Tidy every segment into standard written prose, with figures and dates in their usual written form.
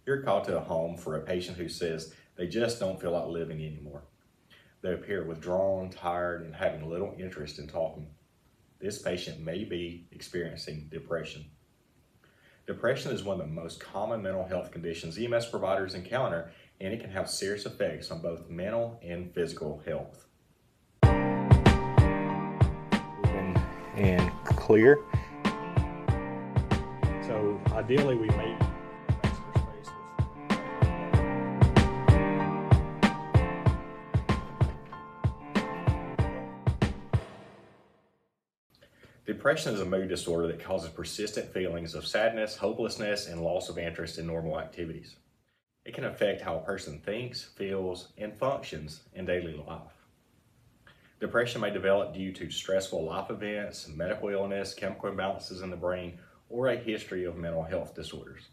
You're called to a home for a patient who says they just don't feel like living anymore. They appear withdrawn, tired, and having little interest in talking. This patient may be experiencing depression. Depression is one of the most common mental health conditions EMS providers encounter, and it can have serious effects on both mental and physical health. And clear. So ideally we may Depression is a mood disorder that causes persistent feelings of sadness, hopelessness, and loss of interest in normal activities. It can affect how a person thinks, feels, and functions in daily life. Depression may develop due to stressful life events, medical illness, chemical imbalances in the brain, or a history of mental health disorders.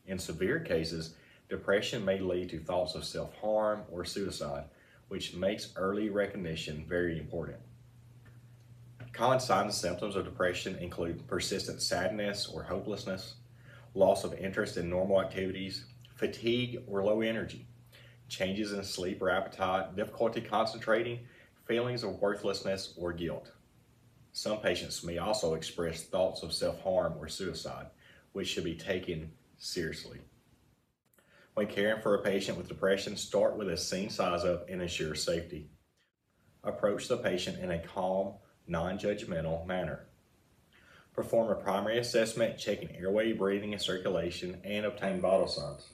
In severe cases, depression may lead to thoughts of self-harm or suicide, which makes early recognition very important. Common signs and symptoms of depression include persistent sadness or hopelessness, loss of interest in normal activities, fatigue or low energy, changes in sleep or appetite, difficulty concentrating, feelings of worthlessness or guilt. Some patients may also express thoughts of self-harm or suicide, which should be taken seriously. When caring for a patient with depression, start with a scene size up and ensure safety. Approach the patient in a calm, non-judgmental manner. Perform a primary assessment, checking airway, breathing, and circulation, and obtain vital signs.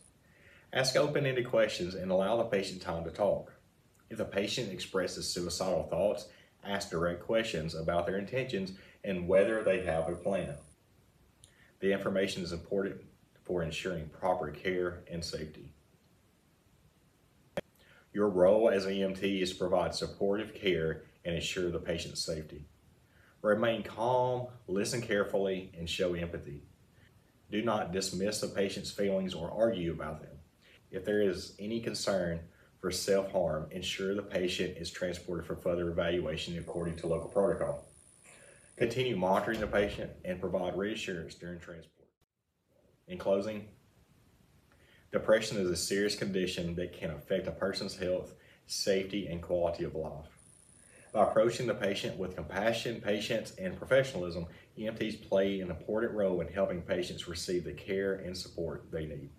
Ask open-ended questions and allow the patient time to talk. If the patient expresses suicidal thoughts, ask direct questions about their intentions and whether they have a plan. The information is important for ensuring proper care and safety. Your role as an EMT is to provide supportive care and ensure the patient's safety. Remain calm, listen carefully, and show empathy. Do not dismiss the patient's feelings or argue about them. If there is any concern for self-harm, ensure the patient is transported for further evaluation according to local protocol. Continue monitoring the patient and provide reassurance during transport. In closing, depression is a serious condition that can affect a person's health, safety, and quality of life. By approaching the patient with compassion, patience, and professionalism, EMTs play an important role in helping patients receive the care and support they need.